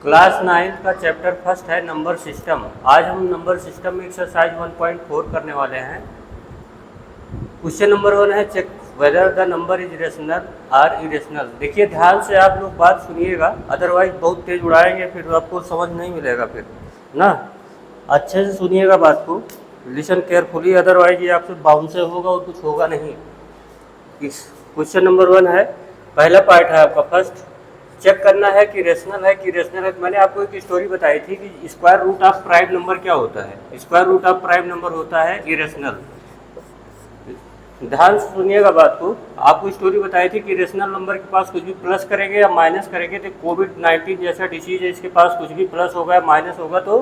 Class 9 का chapter first है number system. आज हम नंबर सिस्टम में एक्सरसाइज 1.4 करने वाले हैं। क्वेश्चन नंबर 1 है check whether the number is rational or irrational. देखिए ध्यान से आप लोग बात सुनिएगा, अदरवाइज बहुत तेज उड़ाएंगे फिर आपको समझ नहीं मिलेगा फिर ना। अच्छे से सुनिएगा बात को, लिसन केयरफुली, अदरवाइज ये आपसे बाउंस होगा और कुछ होगा नहीं। इस क्वेश्चन नंबर 1 है, पहला पार्ट है आपका फर्स्ट, चेक करना है कि रेशनल है कि इरेशनल है। मैंने आपको एक स्टोरी बताई थी कि square root of prime number क्या होता है। Square root of prime number होता है इरेशनल। ध्यान से सुनिएगा बात को। आपको स्टोरी बताई थी कि रेशनल नंबर के पास कुछ भी प्लस करेंगे या माइनस करेंगे तो कोविड-19 जैसा डिसीज है, इसके पास कुछ भी प्लस होगा या माइनस होगा तो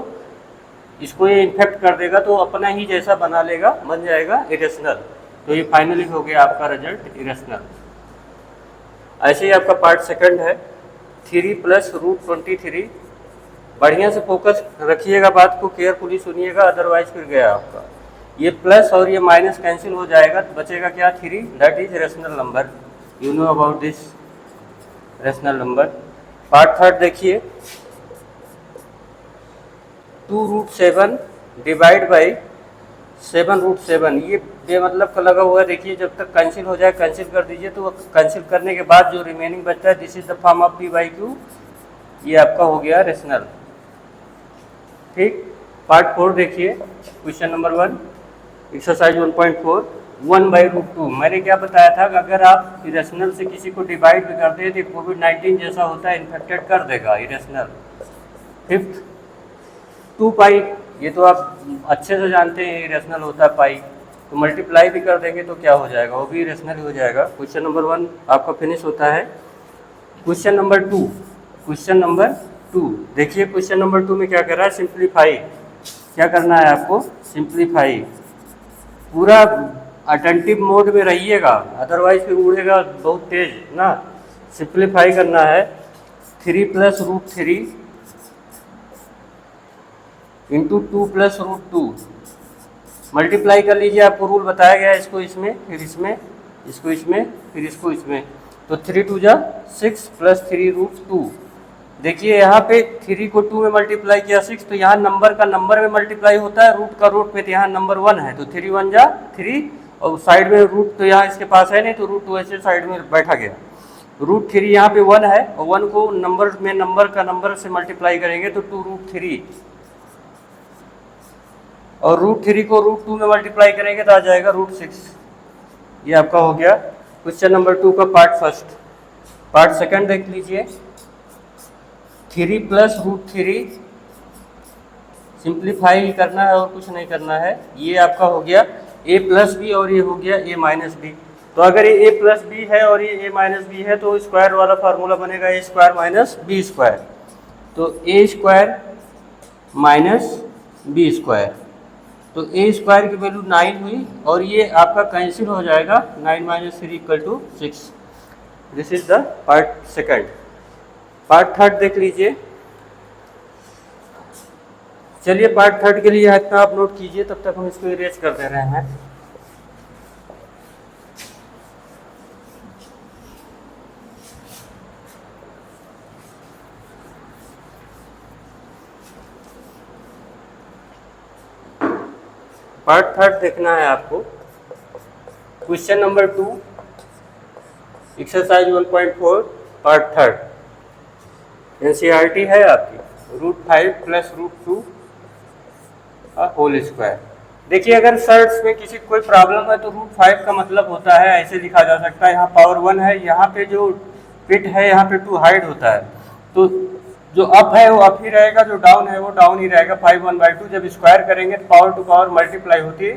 इसको ये इन्फेक्ट कर देगा, तो अपना ही जैसा बना लेगा, बन जाएगा इरेशनल। तो ये फाइनली हो गया आपका रिजल्ट इरेशनल। ऐसे ही आपका पार्ट सेकंड है 3 + √23। बढ़िया से फोकस रखिएगा, बात को केयरफुली सुनिएगा, अदरवाइज फिर गया आपका। ये प्लस और ये माइनस कैंसिल हो जाएगा तो बचेगा क्या 3, that is rational number. You know about this rational number. Part third देखिए 2√7 डिवाइड बाई 7√7। ये बेमतलब का लगा हुआ है, देखिए जब तक कैंसिल हो जाए कैंसिल कर दीजिए। तो कैंसिल करने के बाद जो रिमेनिंग बचता है this is the form of p/q। ये आपका हो गया रेशनल। ठीक, पार्ट 4 देखिए क्वेश्चन नंबर 1 एक्सरसाइज 1.4 1/√2। मैंने क्या बताया था कि अगर आप इरेशनल से किसी को डिवाइड भी करते हैं तो कोविड-19 जैसा होता है, इन्फेक्टेड कर देगा इरेशनल। फिफ्थ 2π, ये तो आप अच्छे से जानते हैं इरेशनल होता है पाई, तो मल्टीप्लाई भी कर देंगे तो क्या हो जाएगा, वो भी इरेशनल हो जाएगा। क्वेश्चन नंबर 1 आपका फिनिश होता है। क्वेश्चन नंबर 2 देखिए क्वेश्चन नंबर 2 में क्या कर रहा है, सिंप्लीफाई। क्या करना है आपको, सिंप्लीफाई। पूरा अटेंटिव मोड में रहिएगा, अदरवाइज फिर उड़ेगा बहुत तेज ना। सिंप्लीफाई करना है 3 + √3 इंटू 2 + √2। मल्टीप्लाई कर लीजिए, आपको रूल बताया गया है। इसको इसमें, फिर इसमें, इसको इसमें, फिर इसको इसमें, तो 3 × 2 = 6 + 3√2। देखिए यहाँ पे 3 को 2 में मल्टीप्लाई किया 6, तो यहाँ नंबर का नंबर में मल्टीप्लाई होता है, रूट का रूट पे, तो यहाँ नंबर 1 है तो 3 × 1 = 3, और साइड में रूट तो यहाँ इसके पास है नहीं तो √2 ऐसे साइड में बैठा गया। √3 यहाँ पे 1 है, और 1 को नंबर में नंबर का नंबर से मल्टीप्लाई करेंगे तो 2√3, और √3 को √2 में मल्टीप्लाई करेंगे तो आ जाएगा √6। ये आपका हो गया क्वेश्चन नंबर 2 का पार्ट फर्स्ट। पार्ट सेकंड देख लीजिए 3 + √3 सिंप्लीफाई करना है और कुछ नहीं करना है। ये आपका हो गया a + b और ये हो गया a - b। तो अगर ये a + b है और ये a - b है तो स्क्वायर वाला फार्मूला बनेगा a² - b²। तो a² - b², तो a² की वैल्यू 9 हुई और ये आपका कैंसिल हो जाएगा, 9 - 3 = 6। This is the part second. Part third देख लीजिए। चलिए पार्ट थर्ड के लिए इतना आप नोट कीजिए, तब तक हम इसको इरेज कर दे रहे हैं। पार्ट थर्ड देखना है आपको। Question number 2 exercise 1.4 part third. NCERT है आपकी, √5 + √2 होल स्क्वायर। देखिए अगर सर्ट्स में किसी कोई प्रॉब्लम है तो √5 का मतलब होता है, ऐसे लिखा जा सकता है, यहाँ पावर 1 है, यहाँ पे जो पिट है यहाँ पे 2 हाइड होता है, तो जो अप है वो अप ही रहेगा, जो डाउन है वो डाउन ही रहेगा। 5 1/2 जब स्क्वायर करेंगे तो पावर टू पावर मल्टीप्लाई होती है,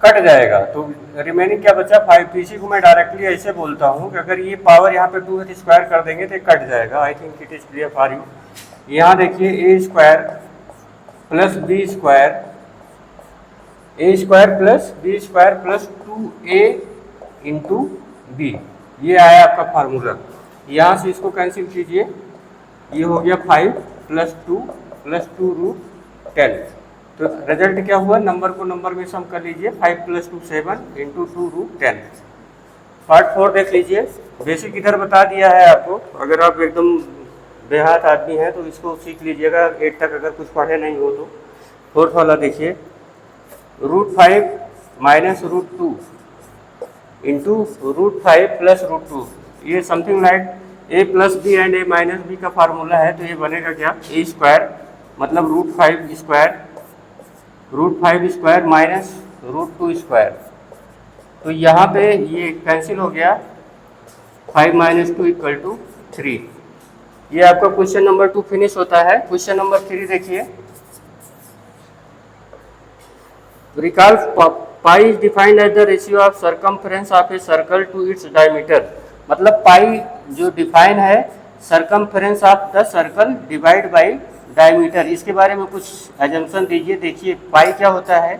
कट जाएगा, तो रिमेनिंग क्या बचा 5। तो इसी को मैं डायरेक्टली ऐसे बोलता हूँ कि अगर ये पावर यहाँ पे 2 है तो स्क्वायर कर देंगे तो कट जाएगा। I think it is clear for you. यहाँ देखिए a² + b² + 2a × b, ये आया आपका फार्मूला। यहाँ से इसको कैंसिल कीजिए, ये हो गया 5 + 2 + 2√10। तो रिजल्ट क्या हुआ, नंबर को नंबर में सम कर लीजिए, 5 + 2 7 × 2√10। पार्ट 4 देख लीजिए। बेसिक इधर बता दिया है आपको, अगर आप एकदम बेहात आदमी हैं तो इसको सीख लीजिएगा 8 तक, अगर कुछ पढ़े नहीं हो तो। फोर्थ वाला देखिए, √5 माइनस √2 इंटू √5 प्लस √2, ये something like a plus B and a minus B का फार्मूला है। तो ये बनेगा क्या, a स्क्वायर मतलब √5 स्क्वायर माइनस √2 स्क्वायर। तो यहाँ पे ये कैंसिल हो गया, 5 माइनस 2 इक्वल टू 3। ये आपका क्वेश्चन नंबर 2 फिनिश होता है। क्वेश्चन नंबर 3 देखिए, recall pi is defined as the ratio of circumference of a circle to its diameter. मतलब पाई जो डिफाइन है circumference of the circle divide by diameter. इसके बारे में कुछ एजम्पशन दीजिए। देखिए पाई क्या होता है,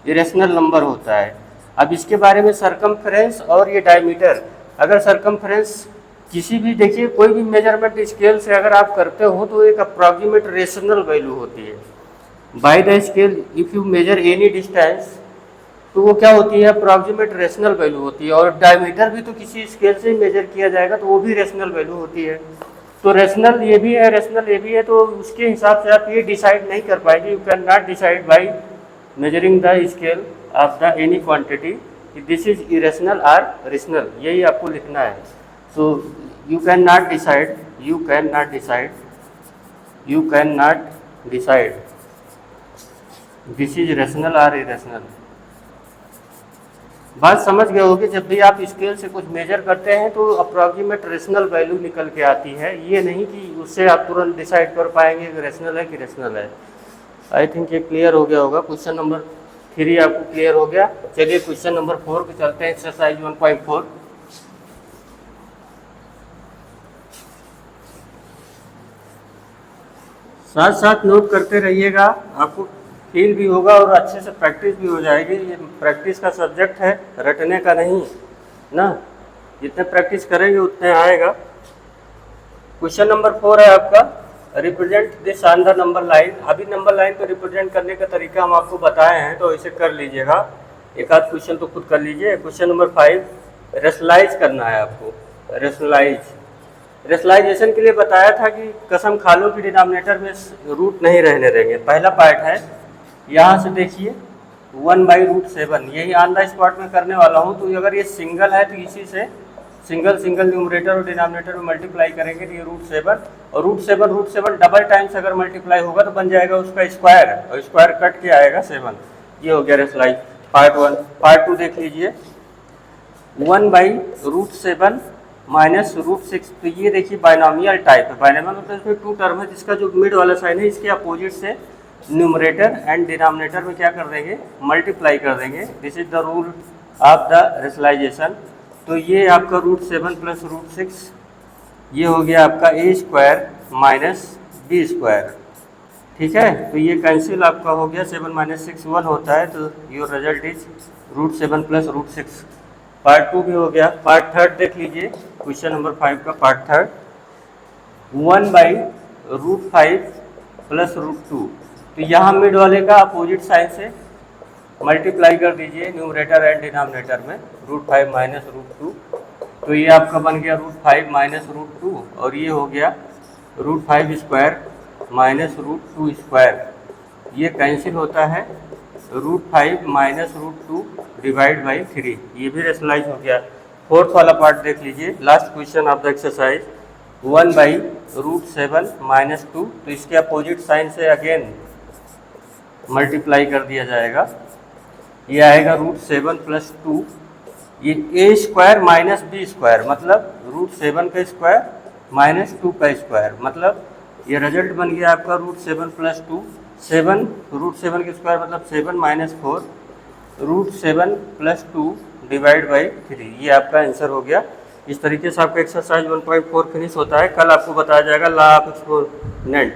इरेशनल नंबर होता है। अब इसके बारे में सर्कमफ्रेंस और ये डायमीटर, अगर सर्कमफ्रेंस किसी भी, देखिए कोई भी मेजरमेंट स्केल से अगर आप करते हो तो एक अप्रॉक्सीमेट रेशनल वैल्यू होती है। By the scale if you measure any distance, तो वो क्या होती है, अप्रॉक्सीमेट रेशनल वैल्यू होती है। और डायमीटर भी तो किसी स्केल से मेजर किया जाएगा तो वो भी रेशनल वैल्यू होती है। तो रेशनल ये भी है, रेशनल ये भी है, तो उसके हिसाब से आप ये डिसाइड नहीं कर पाएंगे। You can not decide by measuring the scale of the any quantity this is irrational और रेशनल, यही आपको लिखना है। So you can not decide this is rational और इरेशनल। बात समझ गए होगे, जब भी आप स्केल से कुछ मेजर करते हैं तो अप्रॉक्सीमेट रेशनल वैल्यू निकल के आती है। ये नहीं कि उससे आप तुरंत डिसाइड कर पाएंगे कि रेशनल है कि रेशनल है। आई थिंक ये क्लियर हो गया होगा। क्वेश्चन नंबर 3 आपको क्लियर हो गया। चलिए क्वेश्चन नंबर 4 पे चलते हैं, एक्सरसाइज 1.4। साथ साथ नोट करते रहिएगा, आपको फील भी होगा और अच्छे से प्रैक्टिस भी हो जाएगी। ये प्रैक्टिस का सब्जेक्ट है, रटने का नहीं ना। जितने प्रैक्टिस करेंगे उतने आएगा। क्वेश्चन नंबर 4 है आपका, represent this on the number line. अभी नंबर लाइन पे रिप्रेजेंट करने का तरीका हम आपको बताए हैं, तो इसे कर लीजिएगा। एक आध क्वेश्चन तो खुद कर लीजिए। क्वेश्चन नंबर 5, रेशनलाइज करना है आपको। रेशनलाइजेशन के लिए बताया था कि कसम खा लो कि डिनोमिनेटर में रूट नहीं रहने देंगे। पहला पार्ट है, यहाँ से देखिए 1/√7, यही ऑन द स्पॉट में करने वाला हूँ। तो अगर ये सिंगल है तो इसी से सिंगल न्यूमरेटर और डिनोमिनेटर में मल्टीप्लाई करेंगे तो ये √7, और √7 डबल टाइम्स अगर मल्टीप्लाई होगा तो बन जाएगा उसका स्क्वायर, और स्क्वायर कट के आएगा 7। ये हो गया रेशनलाइज पार्ट 1। पार्ट 2 देख लीजिए, 1/√7 माइनस √6। तो ये देखिए बाइनोमियल टाइप है। बाइनोमियल मतलब इसमें 2 टर्म है, जिसका जो मिड वाला साइन है इसके अपोजिट से न्यूमरेटर एंड डिनोमिनेटर में क्या कर देंगे, मल्टीप्लाई कर देंगे। This is the rule of the rationalisation. तो ये आपका √7 प्लस √6, ये हो गया आपका a² माइनस b²। ठीक है, तो ये कैंसिल आपका हो गया, 7 माइनस 6 1 होता है। तो your result is √7 plus √6। Part 2 भी हो गया। पार्ट 3 देख लीजिए, क्वेश्चन नंबर 5 का पार्ट 3, 1/√5 प्लस √2। तो यहाँ मिड वाले का अपोजिट साइन से मल्टीप्लाई कर दीजिए न्यूमरेटर एंड डिनोमिनेटर में, √5 माइनस √2। तो ये आपका बन गया √5 माइनस √2, और ये हो गया √5² माइनस √2²। ये कैंसिल होता है, √5 माइनस √2 डिवाइड बाई 3। ये भी रेशनलाइज हो गया। 4th वाला पार्ट देख लीजिए, last question of the exercise, 1/√7 minus 2। तो इसके अपोजिट साइन से अगेन मल्टीप्लाई कर दिया जाएगा। ये आएगा √7 प्लस 2, ये a² माइनस b², मतलब √7 का स्क्वायर माइनस 2 का स्क्वायर, मतलब ये रिजल्ट बन गया आपका √7 प्लस 2। 7 √7 के स्क्वायर मतलब 7 माइनस 4, √7 प्लस 2 डिवाइड बाई 3। ये आपका आंसर हो गया। इस तरीके से आपका एक्सरसाइज 1.4 फिनिश होता है। कल आपको बताया जाएगा लॉ ऑफ एक्सपोनेंट।